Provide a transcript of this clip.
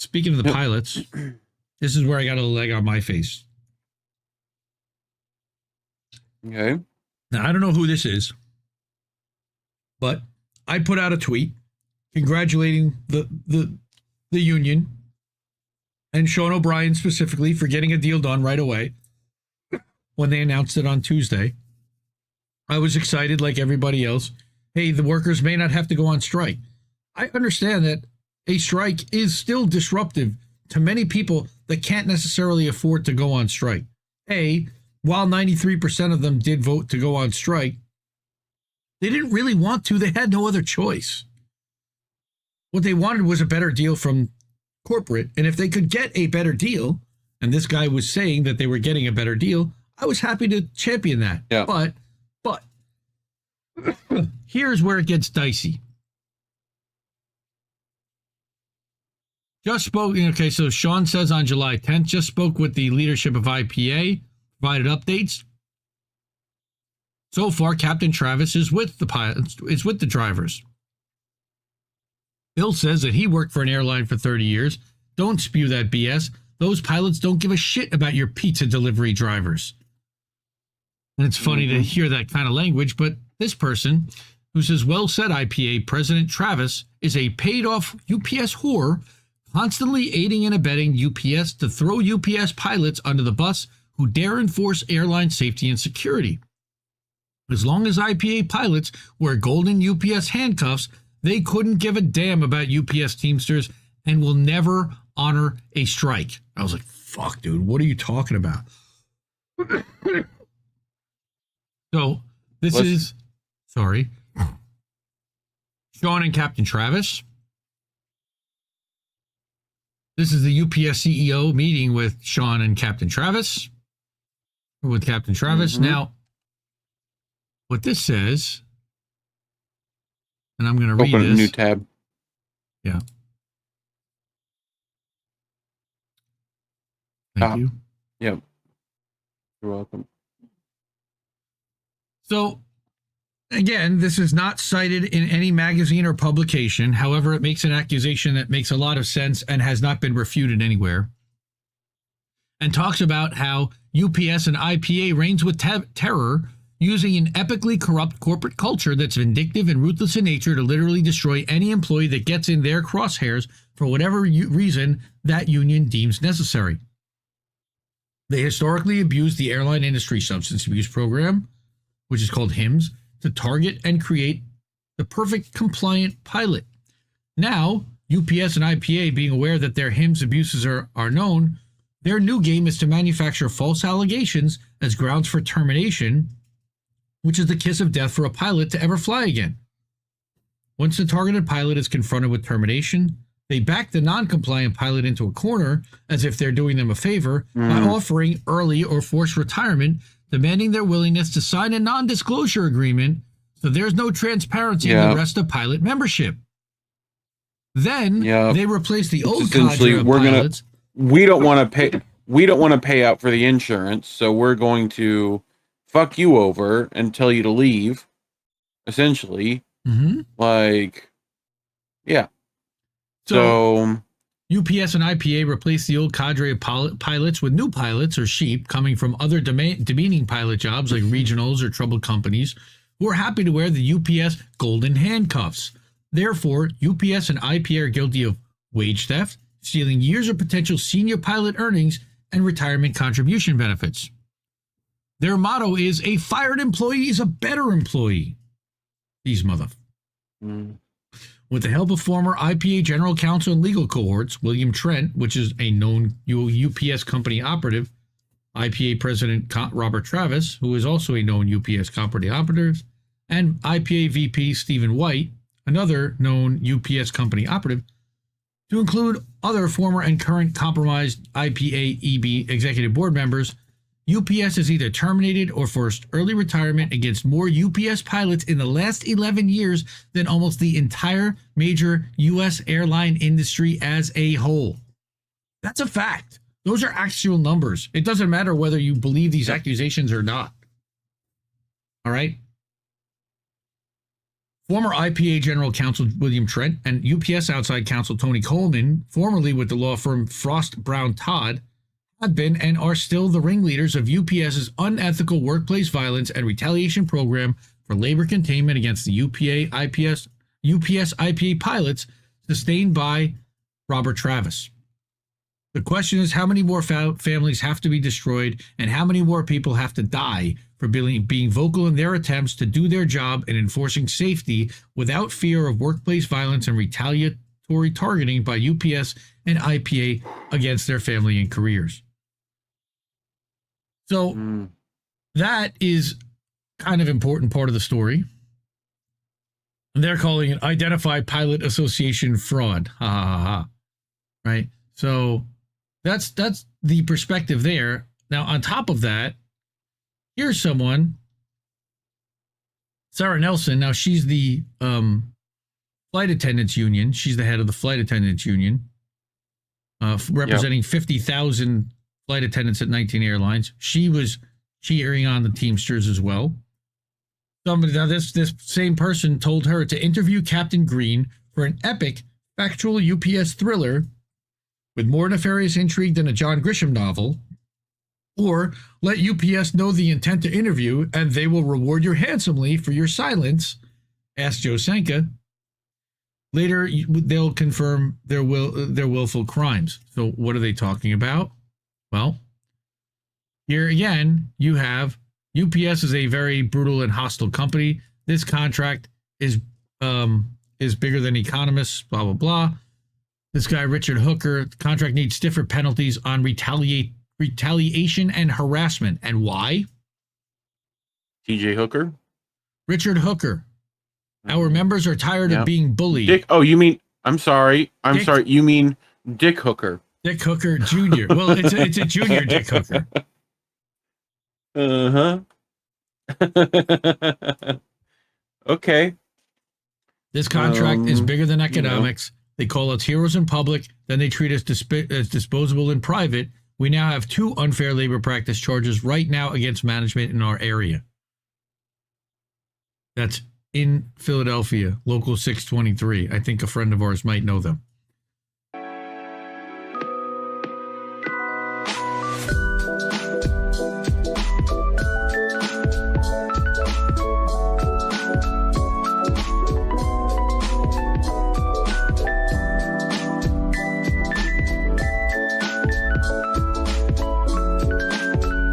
speaking of the pilots, this is where I got a leg on my face. Okay. Now, I don't know who this is, but I put out a tweet congratulating the union and Sean O'Brien specifically for getting a deal done right away when they announced it on Tuesday. I was excited like everybody else. Hey, the workers may not have to go on strike. I understand that a strike is still disruptive to many people that can't necessarily afford to go on strike. While 93% of them did vote to go on strike, they didn't really want to. They had no other choice. What they wanted was a better deal from corporate. And if they could get a better deal, and this guy was saying that they were getting a better deal, I was happy to champion that. Yeah. But here's where it gets dicey. Just spoke, okay, so Sean says on July 10th, just spoke with the leadership of IPA, provided updates. So far, Captain Travis is with the pilots, is with the drivers. Bill says that he worked for an airline for 30 years. Don't spew that BS. Those pilots don't give a shit about your pizza delivery drivers. And it's funny to hear that kind of language, but this person, who says, well said IPA, President Travis is a paid-off UPS whore, constantly aiding and abetting UPS to throw UPS pilots under the bus who dare enforce airline safety and security. As long as IPA pilots wear golden UPS handcuffs, they couldn't give a damn about UPS-Teamsters and will never honor a strike. I was like, fuck, dude, what are you talking about? So this is, sorry, Sean and Captain Travis. This is the UPS CEO meeting with Sean and Captain Travis. With Captain Travis. Now, what this says, and I'm going to read this. Open a new tab. Yeah. Thank you. Yep. You're welcome. So, again, this is not cited in any magazine or publication. However, it makes an accusation that makes a lot of sense and has not been refuted anywhere. And talks about how UPS and IPA reigns with terror, using an epically corrupt corporate culture that's vindictive and ruthless in nature to literally destroy any employee that gets in their crosshairs for whatever reason that union deems necessary. They historically abused the airline industry substance abuse program, which is called HIMSS, to target and create the perfect compliant pilot. Now, UPS and IPA, being aware that their HIMSS abuses are known, their new game is to manufacture false allegations as grounds for termination, which is the kiss of death for a pilot to ever fly again. Once the targeted pilot is confronted with termination, they back the non-compliant pilot into a corner as if they're doing them a favor by offering early or forced retirement, demanding their willingness to sign a non-disclosure agreement so there's no transparency in the rest of pilot membership. Then they replace the old cadre of pilots. We don't want to pay out for the insurance, so we're going to fuck you over and tell you to leave, essentially. So UPS and IPA replace the old cadre of pilots with new pilots or sheep coming from other demeaning pilot jobs like regionals or troubled companies who are happy to wear the UPS golden handcuffs. Therefore, UPS and IPA are guilty of wage theft, stealing years of potential senior pilot earnings and retirement contribution benefits. Their motto is, a fired employee is a better employee. These With the help of former IPA general counsel and legal cohorts, William Trent, which is a known UPS company operative, IPA President Robert Travis, who is also a known UPS company operative, and IPA VP Stephen White, another known UPS company operative, to include other former and current compromised IPA EB executive board members, UPS has either terminated or forced early retirement against more UPS pilots in the last 11 years than almost the entire major U.S. airline industry as a whole. That's a fact. Those are actual numbers. It doesn't matter whether you believe these accusations or not. All right? Former IPA General Counsel William Trent and UPS outside counsel Tony Coleman, formerly with the law firm Frost Brown Todd, have been and are still the ringleaders of UPS's unethical workplace violence and retaliation program for labor containment against the UPS IPA pilots sustained by Robert Travis. The question is, how many more families have to be destroyed and how many more people have to die for being vocal in their attempts to do their job in enforcing safety without fear of workplace violence and retaliatory targeting by UPS and IPA against their family and careers. So that is kind of important part of the story. And they're calling it Identify Pilot Association Fraud. Ha ha ha ha. Right? So that's the perspective there. Now, on top of that, here's someone, Sarah Nelson. Now, she's the flight attendants union. She's the head of the flight attendants union, representing 50,000 flight attendants at 19 airlines. She was cheering on the Teamsters as well. Now this same person told her to interview Captain Green for an epic, factual UPS thriller with more nefarious intrigue than a John Grisham novel, or let UPS know the intent to interview and they will reward you handsomely for your silence, asked Joe Senka. Later, they'll confirm their willful crimes. So what are they talking about? Well, here again, you have UPS is a very brutal and hostile company. This contract is bigger than economists, blah, blah, blah. This guy, Richard Hooker, the contract needs stiffer penalties on retaliation and harassment. And why? TJ Hooker? Richard Hooker. Our members are tired of being bullied. You mean, I'm sorry, you mean Dick Hooker. Dick Hooker Jr. Well, it's a junior Dick Hooker. Okay. This contract is bigger than economics. They call us heroes in public, then they treat us as disposable in private. We now have 2 unfair labor practice charges right now against management in our area. That's in Philadelphia, Local 623. I think a friend of ours might know them.